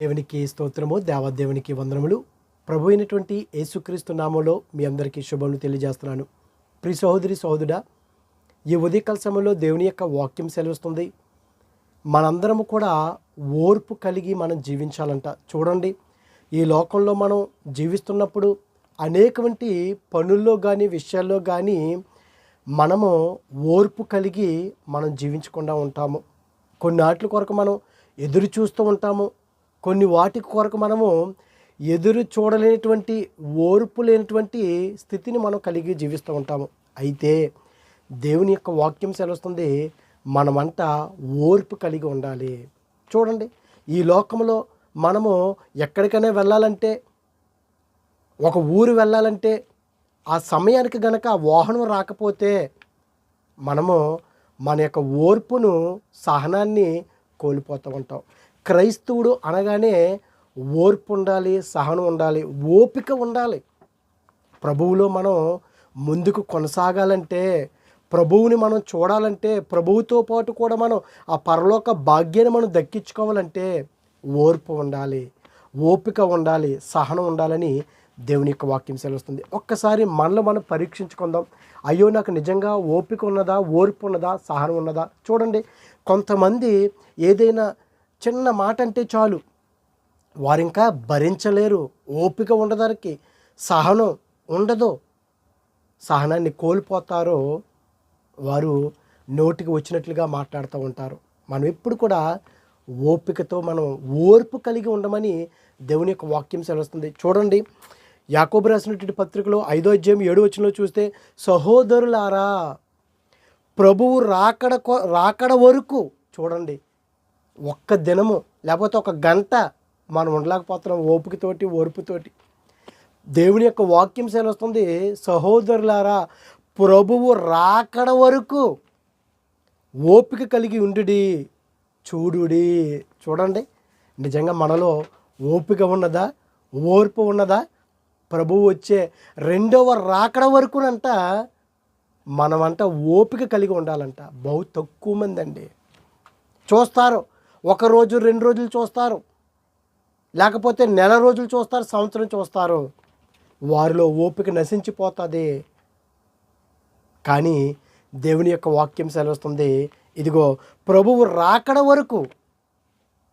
దేవునికి స్తోత్రము, దేవాదేవునికి వందనములు. ప్రభు అయినటువంటి యేసుక్రీస్తు నామంలో మీ అందరికీ శుభములు తెలియజేస్తున్నాను. ప్రియ సహోదరి సహోదరుడా, ఈ ఉదయకాల సమయంలో దేవుని యొక్క వాక్యం సెలవిస్తుంది, మనందరము కూడా ఓర్పు కలిగి మనం జీవించాలంట. చూడండి, ఈ లోకంలో మనం జీవిస్తున్నప్పుడు అనేకమంటి పనుల్లో కానీ విషయాల్లో కానీ మనము ఓర్పు కలిగి మనం జీవించకుండా ఉంటాము. కొన్నివాటి కొరకు మనం ఎదురు చూస్తూ ఉంటాము, కొన్ని వాటి కొరకు మనము ఎదురు చూడలేనటువంటి ఓర్పు లేనటువంటి స్థితిని మనం కలిగి జీవిస్తూ ఉంటాము. అయితే దేవుని యొక్క వాక్యం సెలవుస్తుంది, మనమంట ఓర్పు కలిగి ఉండాలి. చూడండి, ఈ లోకంలో మనము ఎక్కడికైనా వెళ్ళాలంటే, ఒక ఊరు వెళ్ళాలంటే ఆ సమయానికి గనక ఆ వాహనం రాకపోతే మనము మన యొక్క ఓర్పును, సహనాన్ని కోల్పోతూ ఉంటాం. క్రైస్తవుడు అనగానే ఓర్పు ఉండాలి, సహనం ఉండాలి, ఓపిక ఉండాలి. ప్రభువులో మనం ముందుకు కొనసాగాలంటే, ప్రభువుని మనం చూడాలంటే, ప్రభువుతో పాటు కూడా మనం ఆ పరలోక భాగ్యాన్ని మనం దక్కించుకోవాలంటే ఓర్పు ఉండాలి, ఓపిక ఉండాలి, సహనం ఉండాలని దేవుని యొక్క వాక్యం సెలవుస్తుంది. ఒక్కసారి మనలో మనం పరీక్షించుకుందాం. అయ్యో, నాకు నిజంగా ఓపిక ఉన్నదా, ఓర్పు ఉన్నదా, సహనం ఉన్నదా? చూడండి, కొంతమంది ఏదైనా చిన్న మాట అంటే చాలు వారు ఇంకా భరించలేరు, ఓపిక ఉండదానికి, సహనం ఉండదు, సహనాన్ని కోల్పోతారో వారు నోటికి వచ్చినట్లుగా మాట్లాడుతూ ఉంటారు. మనం ఎప్పుడు కూడా ఓపికతో మనం ఓర్పు కలిగి ఉండమని దేవుని యొక్క వాక్యం సెలవుస్తుంది. చూడండి, యాకోబు రాసినటువంటి పత్రికలో 5వ అధ్యాయం 7వ వచనంలో చూస్తే, సహోదరులారా, ప్రభువు రాకడ వరకు, చూడండి, ఒక్క దినము లేకపోతే ఒక గంట మనం ఉండలేకపోతున్నాం ఓపికతోటి, ఓర్పుతోటి. దేవుని యొక్క వాక్యం సెలవుస్తుంది, సహోదరులారా, ప్రభువు రాకడ వరకు ఓపిక కలిగి ఉండుడి, చూడుడి. చూడండి, నిజంగా మనలో ఓపిక ఉన్నదా, ఓర్పు ఉన్నదా? ప్రభువు వచ్చే రెండవ రాకడ వరకునంట మనమంట ఓపిక కలిగి ఉండాలంట. బహు తక్కువ మంది అండి చూస్తారు. ఒక రోజు 2 రోజులు చూస్తారు, లేకపోతే నెల రోజులు చూస్తారు, సంవత్సరం చూస్తారు. వారిలో ఓపిక నశించిపోతుంది. కానీ దేవుని యొక్క వాక్యం సెలవుస్తుంది, ఇదిగో ప్రభువు రాకడ వరకు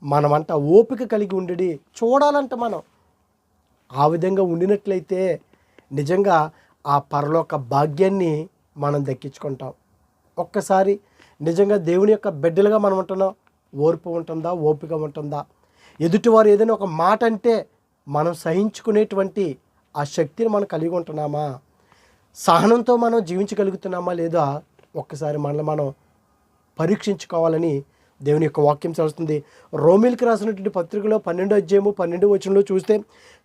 మనమంట ఓపిక కలిగి ఉండి చూడాలంట. మనం ఆ విధంగా ఉండినట్లయితే నిజంగా ఆ పరలోక భాగ్యాన్ని మనం దక్కించుకుంటాం. ఒక్కసారి నిజంగా దేవుని యొక్క బిడ్డలుగా మనం ఉంటున్నాం, ఓర్పు ఉంటుందా, ఓపిక ఉంటుందా? ఎదుటివారు ఏదైనా ఒక మాట అంటే మనం సహించుకునేటువంటి ఆ శక్తిని మనం కలిగి ఉంటున్నామా? సహనంతో మనం జీవించగలుగుతున్నామా లేదా? ఒక్కసారి మనల్ని మనం పరీక్షించుకోవాలని దేవుని యొక్క వాక్యం చదువుతుంది. రోమీలకు రాసినటువంటి పత్రికలో 12వ అధ్యాయము 12వ వచనంలో చూస్తే,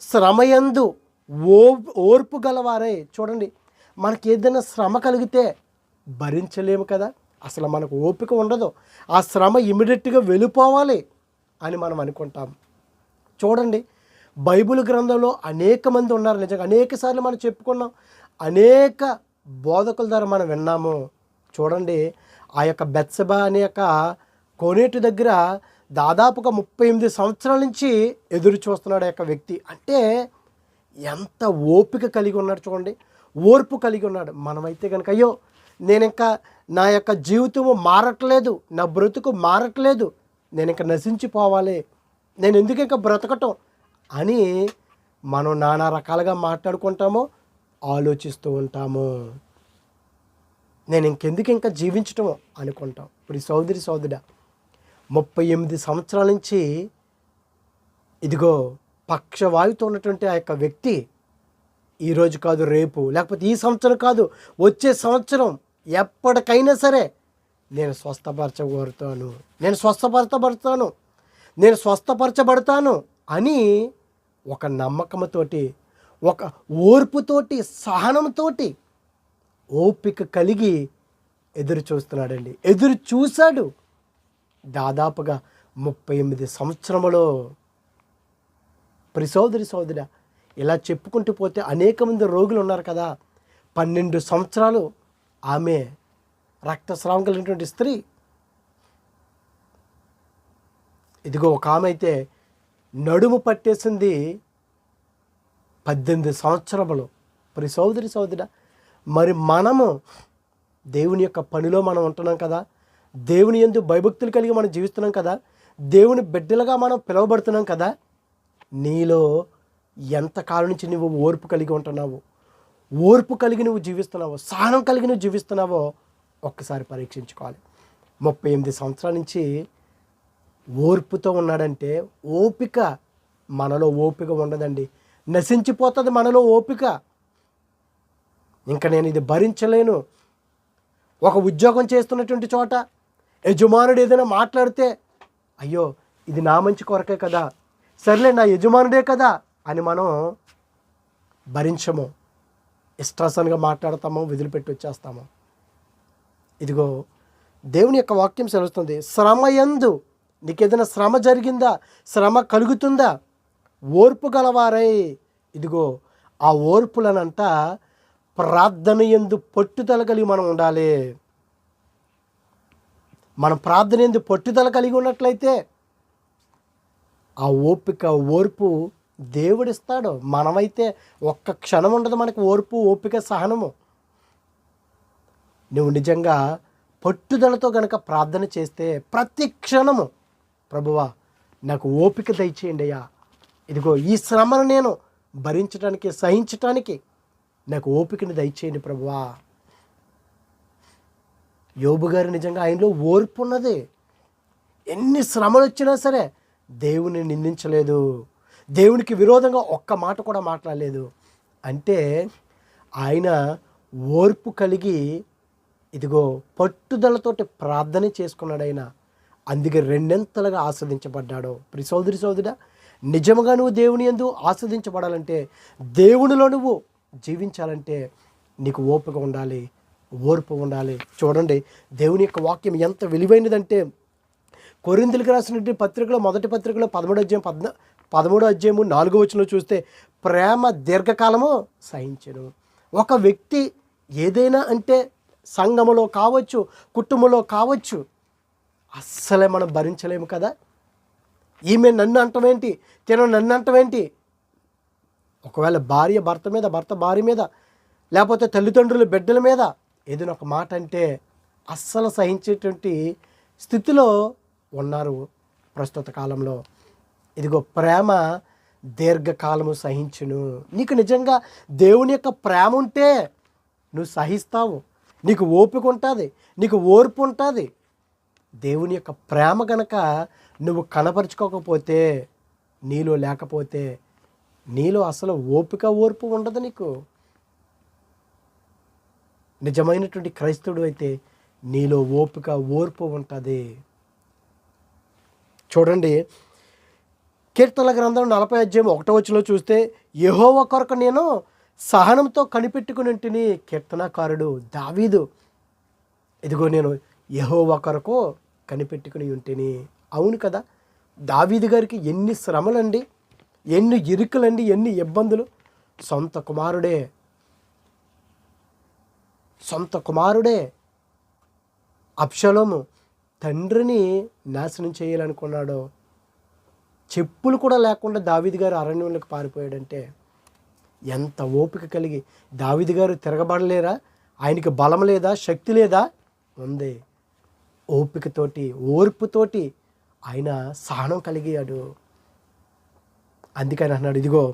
శ్రమయందు ఓర్పు గలవారే. చూడండి, మనకి ఏదైనా శ్రమ కలిగితే భరించలేము కదా, అసలు మనకు ఓపిక ఉండదు. ఆ శ్రమ ఇమీడియట్గా వెళ్ళిపోవాలి అని మనం అనుకుంటాం. చూడండి, బైబిల్ గ్రంథంలో అనేక మంది ఉన్నారు. నిజంగా అనేక సార్లు మనం చెప్పుకున్నాం, అనేక బోధకుల ద్వారా మనం విన్నాము. చూడండి, ఆ యొక్క బెత్సెబా అనే యొక్క కోనేటి దగ్గర దాదాపుగా 38 సంవత్సరాల నుంచి ఎదురు చూస్తున్నాడు ఆ యొక్క వ్యక్తి. అంటే ఎంత ఓపిక కలిగి ఉన్నాడు చూడండి, ఓర్పు కలిగి ఉన్నాడు. మనమైతే కనుక, అయ్యో, నేను ఇంకా నా యొక్క జీవితము మారట్లేదు, నా బ్రతుకు మారట్లేదు, నేను ఇంకా నశించిపోవాలి, నేను ఎందుకు ఇంకా బ్రతకటం అని మనం నానా రకాలుగా మాట్లాడుకుంటామో, ఆలోచిస్తూ ఉంటాము. నేను ఇంకెందుకు ఇంకా జీవించటం అనుకుంటాం. ఇప్పుడు ఈ సోదరి సోదరుడా, 38 సంవత్సరాల నుంచి ఇదిగో పక్షవాయువుతో ఉన్నటువంటి ఆ యొక్క వ్యక్తి ఈరోజు కాదు, రేపు, లేకపోతే ఈ సంవత్సరం కాదు, వచ్చే సంవత్సరం ఎప్పటికైనా సరే నేను స్వస్థపరచబడతాను, నేను స్వస్థపరచబడతాను అని ఒక నమ్మకంతోటి, ఒక ఓర్పుతోటి, సహనంతోటి, ఓపిక కలిగి ఎదురు చూస్తున్నాడండి. ఎదురు చూశాడు దాదాపుగా 38 సంవత్సరములో. ప్రియ సోదరి సోదరుడా, ఇలా చెప్పుకుంటూ పోతే అనేక మంది రోగులు ఉన్నారు కదా. 12 సంవత్సరాలు ఆమె రక్తస్రావం కలిగినటువంటి స్త్రీ, ఇదిగో ఒక ఆమె అయితే నడుము పట్టేసింది 18 సంవత్సరములు. మరి సోదరుడా, మరి మనము దేవుని యొక్క పనిలో మనం ఉంటున్నాం కదా, దేవుని యందు భయభక్తులు కలిగి మనం జీవిస్తున్నాం కదా, దేవుని బిడ్డలుగా మనం పిలువబడుతున్నాం కదా. నీలో ఎంతకాలం నుంచి నువ్వు ఓర్పు కలిగి ఉంటున్నావు, ఓర్పు కలిగి నువ్వు జీవిస్తున్నావో, సహనం కలిగి నువ్వు జీవిస్తున్నావో ఒక్కసారి పరీక్షించుకోవాలి. 38 సంవత్సరాల నుంచి ఓర్పుతో ఉన్నాడంటే ఓపిక, మనలో ఓపిక ఉండదండి, నశించిపోతుంది మనలో ఓపిక. ఇంకా నేను ఇది భరించలేను. ఒక ఉద్యోగం చేస్తున్నటువంటి చోట యజమానుడు ఏదైనా మాట్లాడితే, అయ్యో ఇది నా మంచి కొరకే కదా, సర్లే నా యజమానుడే కదా అని మనం భరించము, ఇష్టాసనగా మాట్లాడతాము, వదిలిపెట్టి వచ్చేస్తాము. ఇదిగో దేవుని యొక్క వాక్యం సెలవుస్తుంది, శ్రమయందు నీకేదైనా శ్రమ జరిగిందా, శ్రమ కలుగుతుందా, ఓర్పు గలవారై, ఇదిగో ఆ ఓర్పులనంట ప్రార్థన యందు పట్టుదల కలిగి మనం ఉండాలి. మనం ప్రార్థన యందు పట్టుదల కలిగి ఉన్నట్లయితే ఆ ఓపిక, ఓర్పు దేవుడిస్తాడు. మనమైతే ఒక్క క్షణం ఉండదు మనకు ఓర్పు, ఓపిక, సహనము. నువ్వు నిజంగా పట్టుదలతో గనక ప్రార్థన చేస్తే ప్రతి క్షణము, ప్రభువా నాకు ఓపిక దయచేయండి అయ్యా, ఇదిగో ఈ శ్రమను నేను భరించడానికి, సహించటానికి నాకు ఓపికని దయచేయండి ప్రభువా. యోబు గారు నిజంగా ఆయనలో ఓర్పు ఉన్నది. ఎన్ని శ్రమలు వచ్చినా సరే దేవుని నిందించలేదు, దేవునికి విరోధంగా ఒక్క మాట కూడా మాట్లాడలేదు. అంటే ఆయన ఓర్పు కలిగి ఇదిగో పట్టుదలతోటి ప్రార్థన చేసుకున్నాడు ఆయన, అందుకే రెండెంతలుగా ఆస్వాదించబడ్డాడు. ప్రియ సోదరుడా, నిజంగా నువ్వు దేవుని యందు ఆస్వాదించబడాలంటే, దేవునిలో నువ్వు జీవించాలంటే నీకు ఓపిక ఉండాలి, ఓర్పు ఉండాలి. చూడండి దేవుని యొక్క వాక్యం ఎంత విలువైనదంటే, కొరింథీయులకు రాసినటువంటి పత్రికలో, మొదటి పత్రికలో 13వ అధ్యాయము 4వ వచనంలో చూస్తే, ప్రేమ దీర్ఘకాలము సహించెను. ఒక వ్యక్తి ఏదైనా అంటే సంఘములో కావచ్చు, కుటుంబంలో కావచ్చు, అస్సలే మనం భరించలేము కదా. ఈమె నన్ను అంటవేంటి, తిన నన్ను అంటవేంటి. ఒకవేళ భార్య భర్త మీద, భర్త భార్య మీద, లేకపోతే తల్లిదండ్రులు బిడ్డల మీద ఏదైనా ఒక మాట అంటే అస్సలు సహించేటువంటి స్థితిలో ఉన్నారు ప్రస్తుత కాలంలో. ఇదిగో ప్రేమ దీర్ఘకాలము సహించును. నీకు నిజంగా దేవుని యొక్క ప్రేమ ఉంటే నువ్వు సహిస్తావు, నీకు ఓపిక ఉంటుంది, నీకు ఓర్పు ఉంటుంది. దేవుని యొక్క ప్రేమ గనక నువ్వు కనపరుచుకోకపోతే, నీలో లేకపోతే, నీలో అసలు ఓపిక, ఓర్పు ఉండదు నీకు. నిజమైనటువంటి క్రైస్తవుడు అయితే నీలో ఓపిక, ఓర్పు ఉంటుంది. చూడండి కీర్తనల గ్రంథం 40వ అధ్యాయం 1వ వచనంలో చూస్తే, యెహోవా కొరకు నేను సహనంతో కనిపెట్టుకుని ఉంటిని. కీర్తనకారుడు దావీదు, ఇదిగో నేను యెహోవా కొరకు కనిపెట్టుకుని ఉంటిని. అవును కదా, దావీదు గారికి ఎన్ని శ్రమలండి, ఎన్ని ఇరుకులండి, ఎన్ని ఇబ్బందులు. సొంత కుమారుడే అబ్షలోము తండ్రిని నాశనం చేయాలనుకున్నాడు. చెప్పులు కూడా లేకుండా దావీదు గారు అరణ్యంలోకి పారిపోయాడంటే ఎంత ఓపిక కలిగి. దావీదు గారు తిరగబడలేరా? ఆయనకి బలం లేదా, శక్తి లేదా? ఉంది. ఓపికతోటి, ఓర్పుతోటి ఆయన సహనం కలిగాడు. అందుకని అన్నాడు, ఇదిగో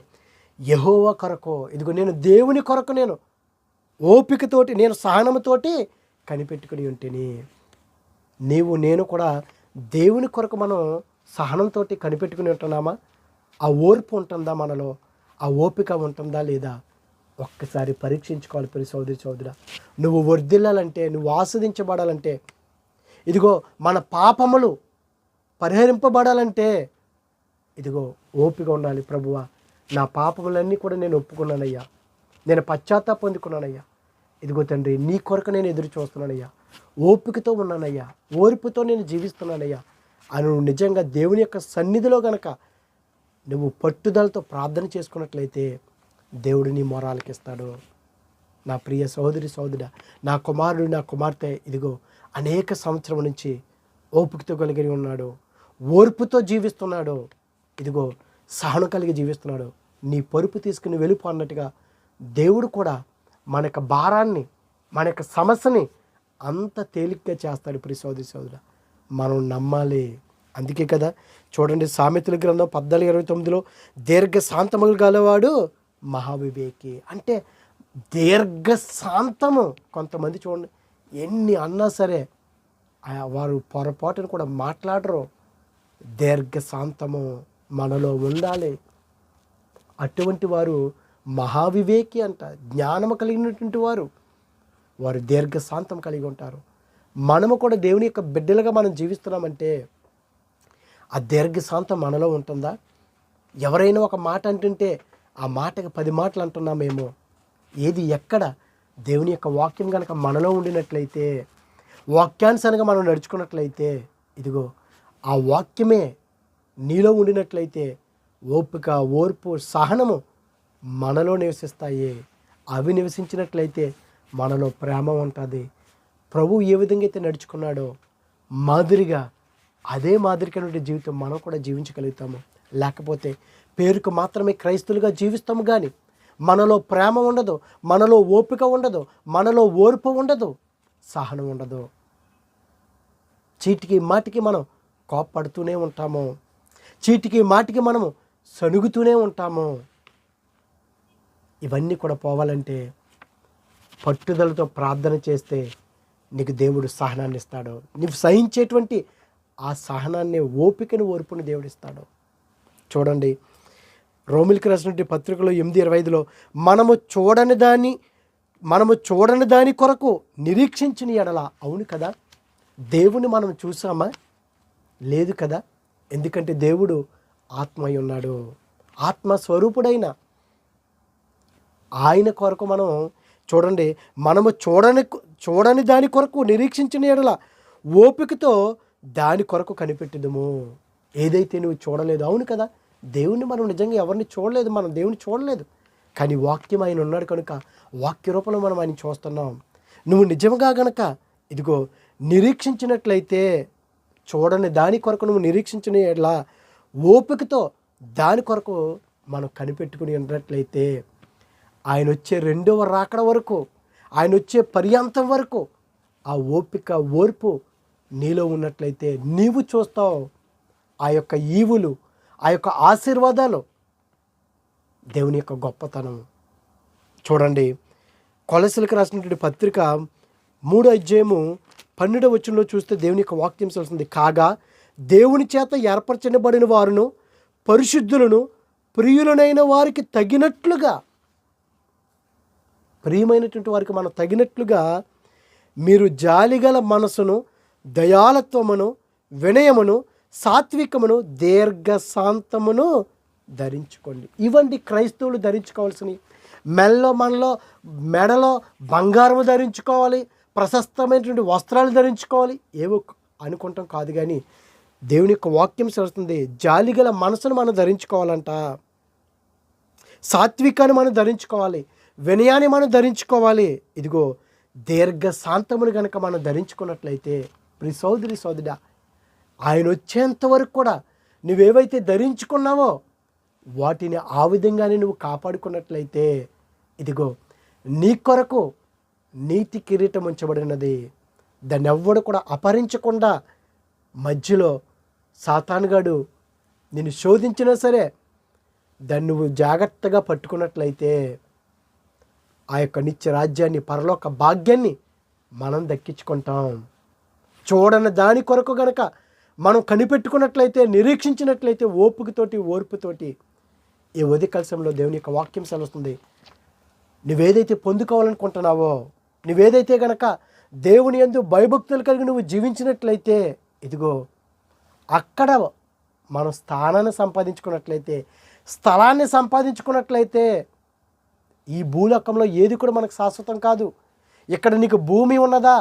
యెహోవా కొరకు, ఇదిగో నేను దేవుని కొరకు నేను ఓపికతోటి, నేను సహనంతోటి కనిపెట్టుకుని ఉంటేని. నేను కూడా దేవుని కొరకు మనం సహనంతో కనిపెట్టుకుని ఉంటున్నామా? ఆ ఓర్పు ఉంటుందా మనలో? ఆ ఓపిక ఉంటుందా లేదా? ఒక్కసారి పరీక్షించుకోవాలి. ప్రియ సోదరుడా, నువ్వు వర్ధిల్లాలంటే, నువ్వు ఆస్వాదించబడాలంటే, ఇదిగో మన పాపములు పరిహరింపబడాలంటే ఇదిగో ఓపిక ఉండాలి. ప్రభువా, నా పాపములన్నీ కూడా నేను ఒప్పుకున్నానయ్యా, నేను పశ్చాత్తాపం పొందుకున్నానయ్యా. ఇదిగో తండ్రి, నీ కొరకు నేను ఎదురు చూస్తున్నానయ్యా, ఓపికతో ఉన్నానయ్యా, ఓర్పుతో నేను జీవిస్తున్నానయ్యా అని నువ్వు నిజంగా దేవుని యొక్క సన్నిధిలో గనక నువ్వు పట్టుదలతో ప్రార్థన చేసుకున్నట్లయితే దేవుడు నీ మొరాలకిస్తాడు. నా ప్రియ సోదరుడా, నా కుమారుడు, నా కుమార్తె ఇదిగో అనేక సంవత్సరం నుంచి ఓపికతో కలిగి ఉన్నాడు, ఓర్పుతో జీవిస్తున్నాడు. ఇదిగో సహనం కలిగి జీవిస్తున్నాడు. నీ పరుపు తీసుకుని వెళ్ళిపో అన్నట్టుగా దేవుడు కూడా మన యొక్క భారాన్ని, మన యొక్క సమస్యని అంత తేలిగ్గా చేస్తాడు. ప్రియ సోదరి సోదరుడా, మనం నమ్మాలి. అందుకే కదా చూడండి, సామెతల గ్రంథం 14:29లో దీర్ఘశాంతము గలవాడు మహావివేకి. అంటే దీర్ఘశాంతము. కొంతమంది చూడండి, ఎన్ని అన్నా సరే వారు పొరపాటును కూడా మాట్లాడరు. దీర్ఘశాంతము మనలో ఉండాలి. అటువంటి వారు మహావివేకి అంట. జ్ఞానము కలిగినటువంటి వారు దీర్ఘశాంతం కలిగి ఉంటారు. మనము కూడా దేవుని యొక్క బిడ్డలుగా మనం జీవిస్తున్నామంటే ఆ దీర్ఘశాంతం మనలో ఉంటుందా? ఎవరైనా ఒక మాట అంటుంటే ఆ మాటకి 10 మాటలు అంటున్నామేమో. ఏది ఎక్కడ? దేవుని యొక్క వాక్యం కనుక మనలో ఉండినట్లయితే, వాక్యానుసారంగా మనం నడుచుకున్నట్లయితే, ఇదిగో ఆ వాక్యమే నీలో ఉండినట్లయితే ఓపిక, ఓర్పు, సహనము మనలో నివసిస్తాయి. అవి నివసించినట్లయితే మనలో ప్రేమ ఉంటుంది. ప్రభువు ఏ విధంగా అయితే నడుచుకున్నాడో మాదిరిగా అదే మాదిరికైనటువంటి జీవితం మనం కూడా జీవించగలుగుతాము. లేకపోతే పేరుకు మాత్రమే క్రైస్తవులుగా జీవిస్తాము, కానీ మనలో ప్రేమ ఉండదు, మనలో ఓపిక ఉండదు, మనలో ఓర్పు ఉండదు, సహనం ఉండదు. చీటికి మాటికి మనం కోప్పడుతూనే ఉంటాము. చీటికి మాటికి మనము సణుగుతూనే ఉంటాము. ఇవన్నీ కూడా పోవాలంటే పట్టుదలతో ప్రార్థన చేస్తే నీకు దేవుడు సహనాన్ని ఇస్తాడు. నీవు సహించేటువంటి ఆ సహనాన్ని, ఓపికను, ఓర్పును దేవుడిస్తాడు. చూడండి, రోమిలికి రాసినటువంటి పత్రికలో 8:25లో మనము చూడని దాని కొరకు నిరీక్షించిన ఎడల. అవును కదా, దేవుని మనం చూసామా? లేదు కదా. ఎందుకంటే దేవుడు ఆత్మై ఉన్నాడు. ఆత్మస్వరూపుడైన ఆయన కొరకు మనం చూడండి, మనము చూడని దాని కొరకు నిరీక్షించిన ఎడల ఓపికతో దాని కొరకు కనిపెట్టుదుము. ఏదైతే నువ్వు చూడలేదు. అవును కదా, దేవుణ్ణి మనం నిజంగా ఎవరిని చూడలేదు, మనం దేవుని చూడలేదు, కానీ వాక్యం ఆయన ఉన్నాడు కనుక వాక్య రూపంలో మనం ఆయన చూస్తున్నాం. నువ్వు నిజంగా గనక ఇదిగో నిరీక్షించినట్లయితే, చూడని దాని కొరకు నువ్వు నిరీక్షించిన ఎడల ఓపికతో దాని కొరకు మనం కనిపెట్టుకుని ఉన్నట్లయితే, ఆయన వచ్చే 2వ రాకడ వరకు, ఆయన వచ్చే పర్యాంతం వరకు ఆ ఓపిక, ఓర్పు నీలో ఉన్నట్లయితే నీవు చూస్తావు ఆ యొక్క ఈవులు, ఆ యొక్క ఆశీర్వాదాలు, దేవుని యొక్క గొప్పతనం. చూడండి, కొలసీలకు రాసినటువంటి పత్రిక 3:12 చూస్తే దేవుని యొక్క వాక్యం తెలుస్తుంది. కాగా దేవుని చేత ఏర్పరచబడిన వారును, పరిశుద్ధులను, ప్రియులనైన వారికి తగినట్లుగా, ప్రియమైనటువంటి వారికి మనం తగినట్లుగా మీరు జాలిగల మనసును, దయాళత్వమును, వినయమును, సాత్వికమును, దీర్ఘశాంతమును ధరించుకోండి. ఇవండి క్రైస్తవులు ధరించుకోవాల్సినవి. మెడలో బంగారము ధరించుకోవాలి, ప్రశస్తమైనటువంటి వస్త్రాలు ధరించుకోవాలి, ఏవో అనుకుంటాం కాదు. కానీ దేవుని యొక్క వాక్యం చెప్తుంది, జాలిగల మనసును మనం ధరించుకోవాలంట, సాత్వికాన్ని మనం ధరించుకోవాలి, వినయాన్ని మనం ధరించుకోవాలి. ఇదిగో దీర్ఘశాంతమును కనుక మనం ధరించుకున్నట్లయితే, ప్రియ సోదరి సోదరుడా, ఆయన వచ్చేంత వరకు కూడా నువ్వేవైతే ధరించుకున్నావో వాటిని ఆ విధంగానే నువ్వు కాపాడుకున్నట్లయితే, ఇదిగో నీ కొరకు నీతి కిరీటం ఉంచబడినది. దాన్ని ఎవ్వడు కూడా అపహరించకుండా, మధ్యలో సాతానుగాడు నిన్ను శోధించినా సరే దాన్ని నువ్వు జాగ్రత్తగా పట్టుకున్నట్లయితే ఆ యొక్క నిత్య రాజ్యాన్ని, పరలోక భాగ్యాన్ని మనం దక్కించుకుంటాం. చూడని దాని కొరకు గనక మనం కనిపెట్టుకున్నట్లయితే, నిరీక్షించినట్లయితే, ఓపికతోటి, ఓర్పుతోటి, ఈ ఉదయకాల దేవుని యొక్క వాక్యం సెలవుస్తుంది. నువ్వేదైతే పొందుకోవాలనుకుంటున్నావో, నువ్వేదైతే గనక దేవుని యందు భయభక్తులు కలిగి నువ్వు జీవించినట్లయితే, ఇదిగో అక్కడ మనం స్థానాన్ని సంపాదించుకున్నట్లయితే, స్థలాన్ని సంపాదించుకున్నట్లయితే, ఈ భూలోకంలో ఏది కూడా మనకు శాశ్వతం కాదు. ఇక్కడ నీకు భూమి ఉన్నదా,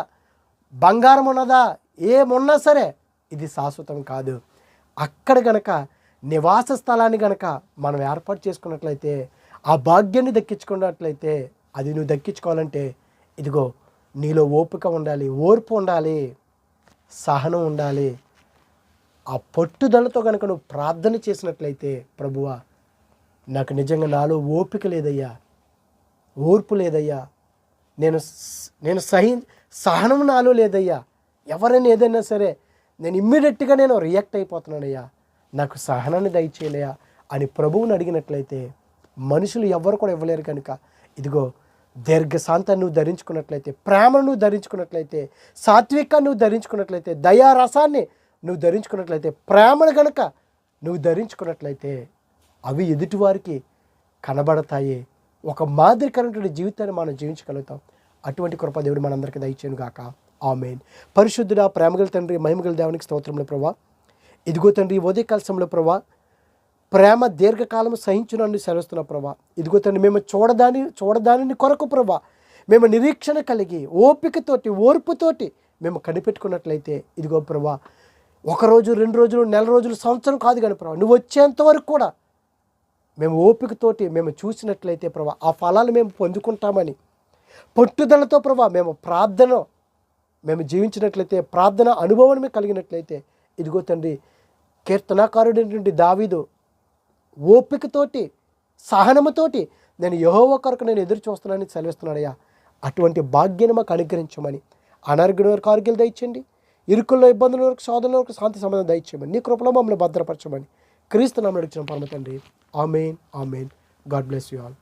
బంగారం ఉన్నదా, ఏమున్నా సరే ఇది శాశ్వతం కాదు. అక్కడ గనక నివాస స్థలాన్ని గనక మనం ఏర్పాటు చేసుకున్నట్లయితే, ఆ భాగ్యాన్ని దక్కించుకున్నట్లయితే, అది నువ్వు దక్కించుకోవాలంటే ఇదిగో నీలో ఓపిక ఉండాలి, ఓర్పు ఉండాలి, సహనం ఉండాలి. ఆ పట్టుదలతో కనుక నువ్వు ప్రార్థన చేసినట్లయితే, ప్రభువా నాకు నిజంగా నాలో ఓపిక లేదయ్యా, ఓర్పు లేదయ్యా, నేను సహనం నాలో లేదయ్యా, ఎవరైనా ఏదైనా సరే నేను ఇమ్మీడియట్గా నేను రియాక్ట్ అయిపోతున్నానయ్యా, నాకు సహనాన్ని దయచేయలేయా అని ప్రభువుని అడిగినట్లయితే మనుషులు ఎవరు కూడా ఇవ్వలేరు. కనుక ఇదిగో దీర్ఘశాంతాన్ని నువ్వు ధరించుకున్నట్లయితే, ప్రేమను నువ్వు ధరించుకున్నట్లయితే, సాత్వికాన్ని నువ్వు ధరించుకున్నట్లయితే, దయారసాన్ని నువ్వు ధరించుకున్నట్లయితే, ప్రేమను కనుక నువ్వు ధరించుకున్నట్లయితే అవి ఎదుటివారికి కనబడతాయి. ఒక మాదిరికరమైన జీవితాన్ని మనం జీవించగలుగుతాం. అటువంటి కృప దేవుడు మనందరికీ దయచేయను గాక. ఆమేన్. పరిశుద్ధుడా, ప్రేమగల తండ్రి, మహిమగల దేవునికి స్తోత్రములు ప్రభా. ఇదిగో తండ్రి, ఉదయకాల సమయంలో ప్రభా ప్రేమ దీర్ఘకాలం సహించునని సెలవుస్తున్న ప్రభా. ఇదిగో తండ్రి, మేము చూడదానిని కొరకు ప్రభా మేము నిరీక్షణ కలిగి ఓపికతోటి ఓర్పుతోటి మేము కనిపెట్టుకున్నట్లయితే, ఇదిగో ప్రభా 1 రోజు 2 రోజులు 1 రోజులు సంవత్సరం కాదు కానీ ప్రభా నువ్వు వచ్చేంత వరకు కూడా మేము ఓపికతోటి మేము చూసినట్లయితే ప్రభా ఆ ఫలాలు మేము పొందుకుంటామని పట్టుదలతో ప్రభా మేము జీవించినట్లయితే, ప్రార్థన అనుభవం కలిగినట్లయితే, ఇదిగో తండ్రి కీర్తనాకారుడైనటువంటి దావీదు ఓపికతోటి సహనముతోటి నేను యెహోవా కొరకు నేను ఎదురు చూస్తున్నానని సెలవిస్తున్నాడయ్యా. అటువంటి భాగ్యాన్ని మాకు అనుగ్రహించమని, అనారోగ్యం వరకు ఆరోగ్యాలు దయచేయండి, ఇరుకుల్లో ఇబ్బందుల వరకు శోధనల వరకు శాంతి సమాధానం దయచేయమని, నీ కృపలో మమ్మల్ని భద్రపరచమని క్రీస్తు నామములో అడుగుచున్నాం పరమ తండ్రి. Amen, amen. God bless you all.